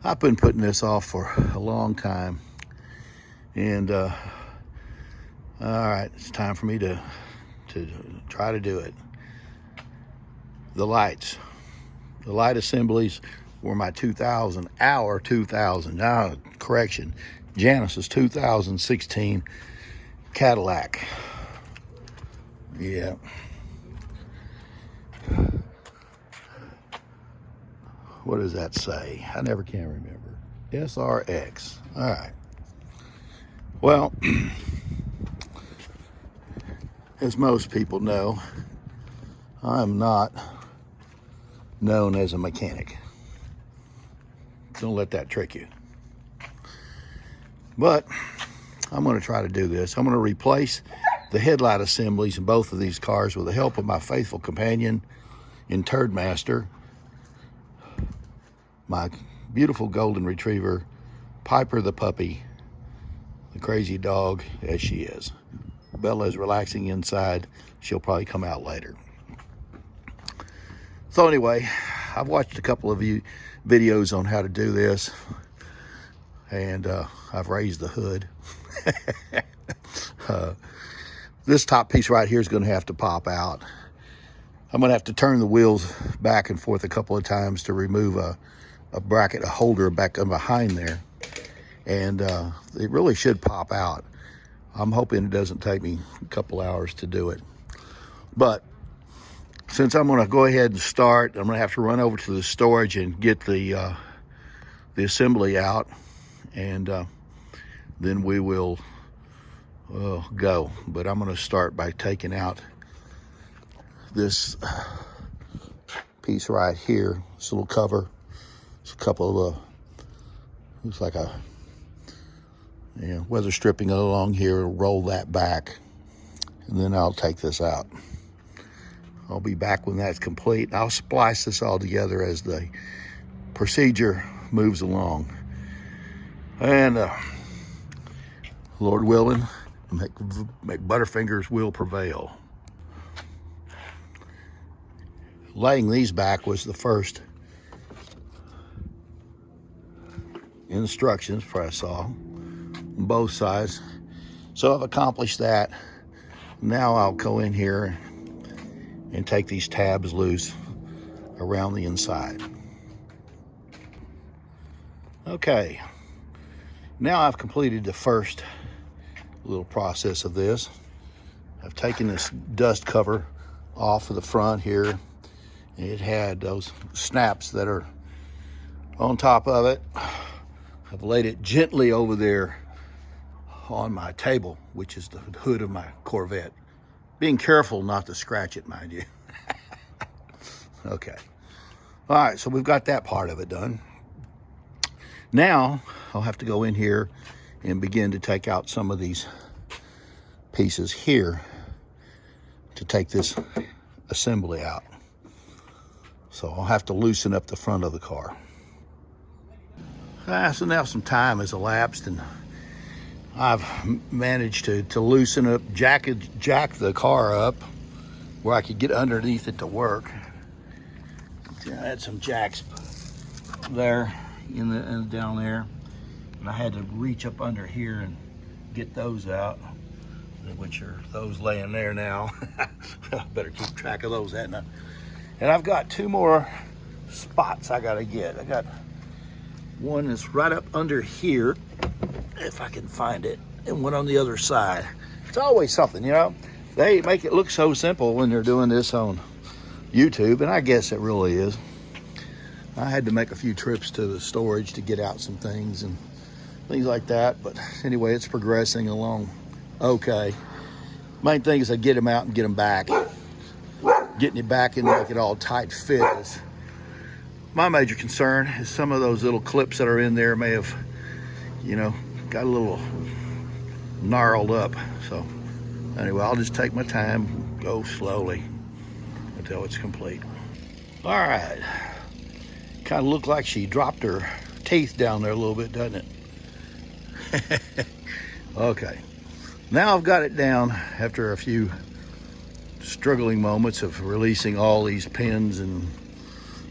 I've been putting this off for a long time, and all right, it's time for me to try to do it. The light assemblies were my 2000 Genesis 2016 Cadillac. Yeah. What does that say? I never can remember. SRX. All right. Well, as most people know, I'm not known as a mechanic. Don't let that trick you. But I'm going to try to do this. I'm going to replace the headlight assemblies in both of these cars with the help of my faithful companion in Turd Master, my beautiful golden retriever, Piper the puppy, the crazy dog as she is. Bella is relaxing inside. She'll probably come out later. So anyway, I've watched a couple of videos on how to do this, and I've raised the hood. This top piece right here is going to have to pop out. I'm going to have to turn the wheels back and forth a couple of times to remove a bracket, a holder back behind there, and it really should pop out. I'm hoping it doesn't take me a couple hours to do it. But since I'm going to go ahead and start, I'm going to have to run over to the storage and get the assembly out, and then we will go. But I'm going to start by taking out this piece right here, this little cover. It's a couple of looks like a weather stripping along here. Roll that back, and then I'll take this out. I'll be back when that's complete. I'll splice this all together as the procedure moves along, and Lord willing, make Butterfingers will prevail. Laying these back was the first instructions for I saw on both sides. So I've accomplished that. Now I'll go in here and take these tabs loose around the inside. Okay, now I've completed the first little process of this. I've taken this dust cover off of the front here. It had those snaps that are on top of it. I've laid it gently over there on my table, which is the hood of my Corvette. Being careful not to scratch it, mind you. Okay. All right, so we've got that part of it done. Now, I'll have to go in here and begin to take out some of these pieces here to take this assembly out. So I'll have to loosen up the front of the car. So now some time has elapsed, and I've managed to loosen up, jack the car up where I could get underneath it to work. I had some jacks there down there, and I had to reach up under here and get those out, which are those laying there now. Better keep track of those, hadn't I? And I've got two more spots I gotta get. I got one that's right up under here, if I can find it, and one on the other side. It's always something, you know. They make it look so simple when they're doing this on YouTube, and I guess it really is. I had to make a few trips to the storage to get out some things and things like that, but anyway, it's progressing along okay. Main thing is I get them out and get them back. Getting it back and make it all tight fit is my major concern. Is some of those little clips that are in there may have, got a little gnarled up. So anyway, I'll just take my time, go slowly until it's complete. All right, kind of looked like she dropped her teeth down there a little bit, doesn't it? Okay, now I've got it down after a few struggling moments of releasing all these pins and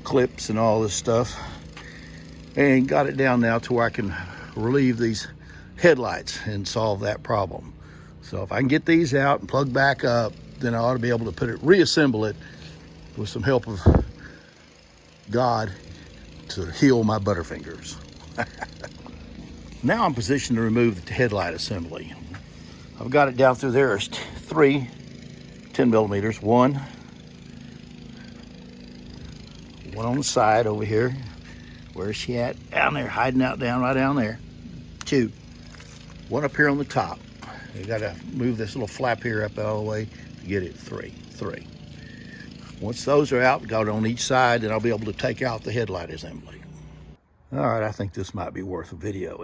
clips and all this stuff. and got it down now to where I can relieve these headlights and solve that problem. So if I can get these out and plug back up, then I ought to be able to reassemble it with some help of God to heal my butterfingers. Now I'm positioned to remove the headlight assembly. I've got it down through there. There's three 10 millimeters. One on the side over here. Where's she at? Down there, hiding out right down there. Two. One up here on the top. You gotta move this little flap here up all the way to get it. Three. Once those are out, got it on each side, then I'll be able to take out the headlight assembly. All right, I think this might be worth a video.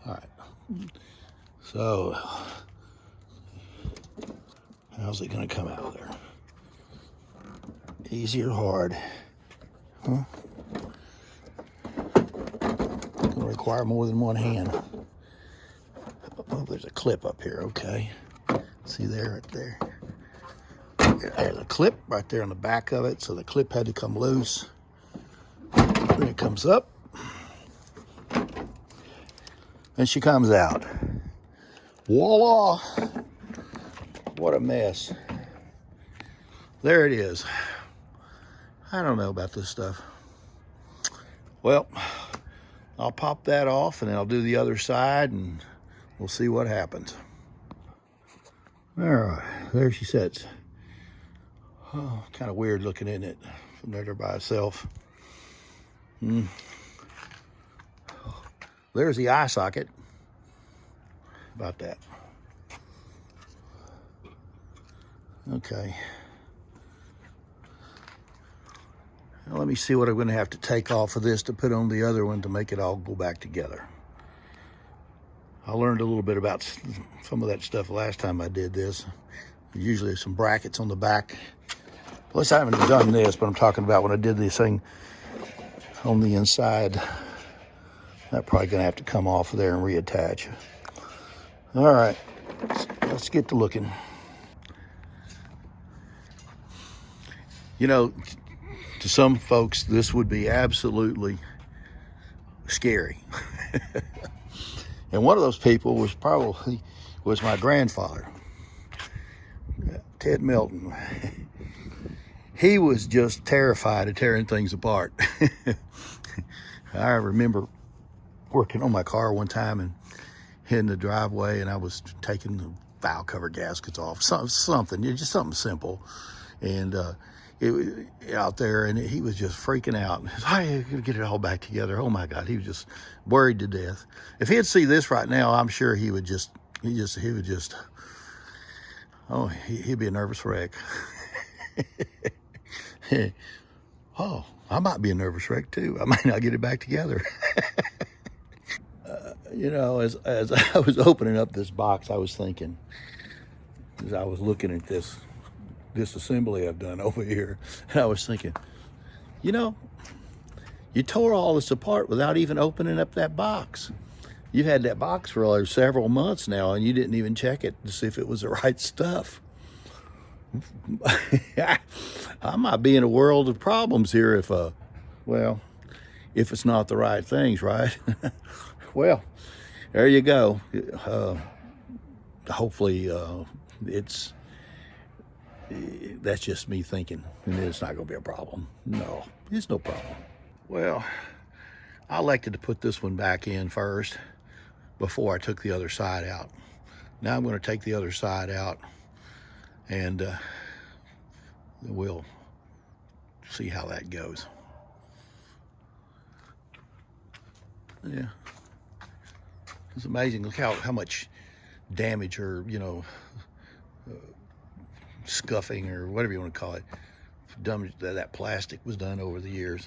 All right. So, how's it gonna come out of there? Easy or hard? Huh? Gonna require more than one hand. Oh, there's a clip up here, okay. See there, right there. There's a clip right there on the back of it, so the clip had to come loose. Then it comes up. And she comes out. Voila! What a mess. There it is. I don't know about this stuff. Well, I'll pop that off and then I'll do the other side and we'll see what happens. All right, there she sits. Oh, kind of weird looking, isn't it? From there by itself. There's the eye socket. About that. Okay. Now let me see what I'm going to have to take off of this to put on the other one to make it all go back together. I learned a little bit about some of that stuff last time I did this. Usually there's some brackets on the back. Plus I haven't done this, but I'm talking about when I did this thing on the inside. That's probably going to have to come off of there and reattach. All right, let's get to looking. You know, to some folks, this would be absolutely scary. And one of those people was my grandfather, Ted Milton. He was just terrified of tearing things apart. I remember working on my car one time and in the driveway, and I was taking the valve cover gaskets off, something, just something simple, and out there, and he was just freaking out. I gotta get it all back together. Oh my God, he was just worried to death. If he'd see this right now, I'm sure he would just, oh, he'd be a nervous wreck. Oh, I might be a nervous wreck too. I might not get it back together. You know, as I was opening up this box, I was thinking, as I was looking at this assembly I've done over here, and I was thinking, you know, you tore all this apart without even opening up that box. You've had that box for several months now, and you didn't even check it to see if it was the right stuff. I might be in a world of problems here if it's not the right things, right? Well, there you go. Hopefully, that's just me thinking, and it's not going to be a problem. No, it's no problem. Well, I elected to put this one back in first before I took the other side out. Now I'm going to take the other side out, and we'll see how that goes. Yeah. It's amazing. Look how much damage or, scuffing or whatever you want to call it, that plastic was done over the years.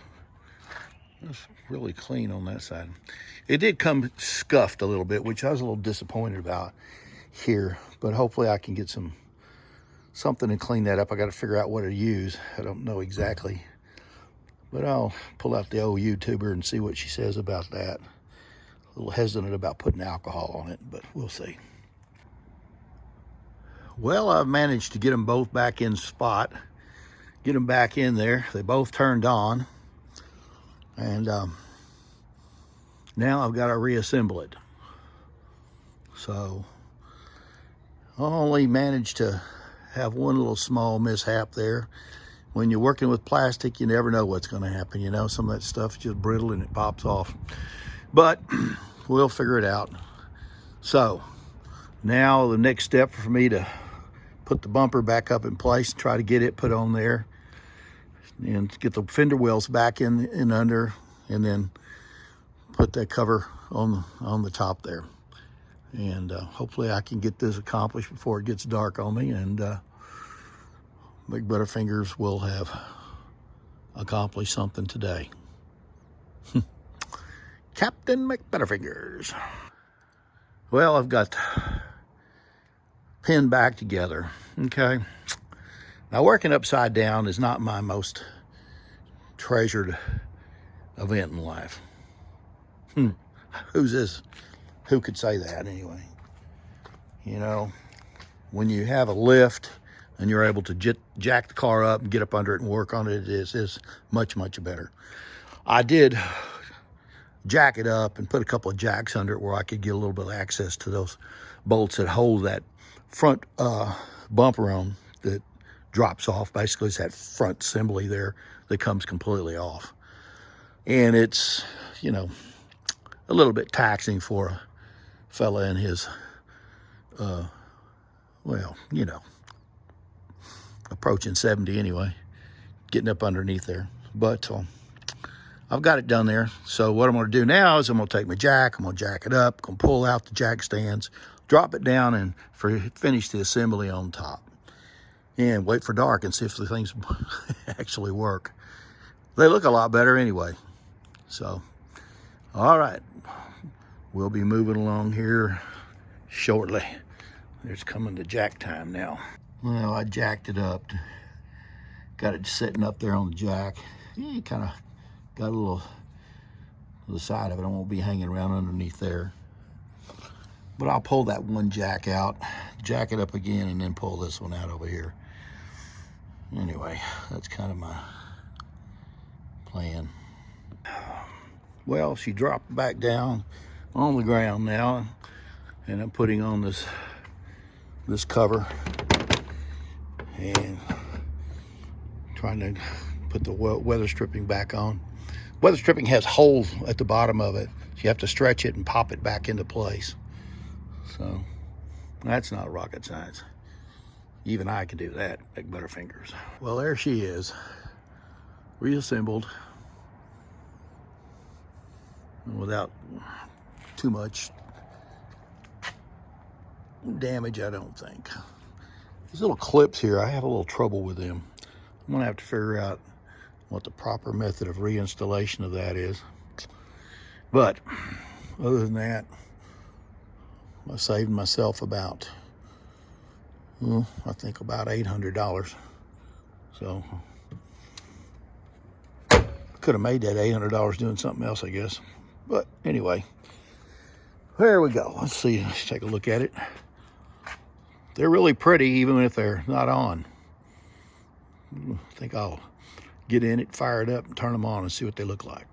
It's really clean on that side. It did come scuffed a little bit, which I was a little disappointed about here, but hopefully I can get something to clean that up. I got to figure out what to use. I don't know exactly, but I'll pull out the old YouTuber and see what she says about that. A little hesitant about putting alcohol on it, but we'll see. Well, I've managed to get them both back in spot, get them back in there. They both turned on. And now I've got to reassemble it. So I only managed to have one little small mishap there. When you're working with plastic, you never know what's going to happen. You know, some of that stuff's just brittle and it pops off. But we'll figure it out. So now the next step for me to put the bumper back up in place, try to get it put on there, and get the fender wells back in under, and then put that cover on the top there. And hopefully I can get this accomplished before it gets dark on me, and Big Butterfingers will have accomplished something today. Captain McButterfingers. Well, I've got pinned back together, okay? Now, working upside down is not my most treasured event in life. Who's this? Who could say that anyway? You know, when you have a lift and you're able to jack the car up and get up under it and work on it, it is much, much better. I did jack it up and put a couple of jacks under it where I could get a little bit of access to those bolts that hold that front bumper on that drops off. Basically, it's that front assembly there that comes completely off. And it's, you know, a little bit taxing for a fella in his, well, you know, approaching 70 anyway, getting up underneath there. But I've got it done there. So what I'm going to do now is I'm going to take my jack, I'm going to jack it up, I'm going to pull out the jack stands, drop it down, and finish the assembly on top. And wait for dark and see if the things actually work. They look a lot better anyway. So, all right. We'll be moving along here shortly. There's coming to jack time now. Well, I jacked it up. Got it sitting up there on the jack. Yeah, kind of got a little to the side of it. I won't be hanging around underneath there. But I'll pull that one jack out, jack it up again, and then pull this one out over here. Anyway, that's kind of my plan. Well, she dropped back down on the ground now, and I'm putting on this cover and trying to put the weather stripping back on. Weather stripping has holes at the bottom of it, so you have to stretch it and pop it back into place. So that's not rocket science. Even I can do that, like Butterfingers. Well, there she is, reassembled without too much damage, I don't think. These little clips here, I have a little trouble with them. I'm gonna have to figure out what the proper method of reinstallation of that is. But other than that, I saved myself about, well, I think about $800. So I could have made that $800 doing something else, I guess. But anyway, there we go. Let's see, let's take a look at it. They're really pretty even if they're not on. I think I'll get in it, fire it up, and turn them on and see what they look like.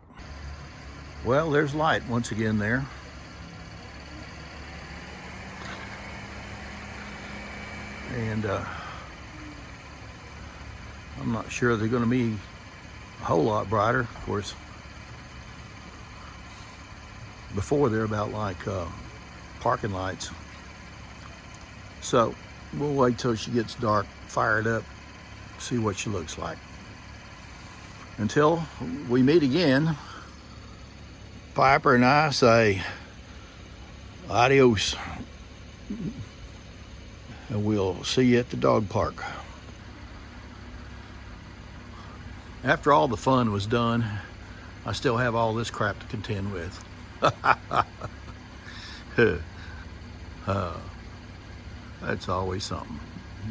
Well, there's light once again there. And I'm not sure they're going to be a whole lot brighter. Of course, before they're about like parking lights. So we'll wait till she gets dark, fire it up, see what she looks like. Until we meet again, Piper and I say adios. And we'll see you at the dog park. After all the fun was done, I still have all this crap to contend with. That's always something.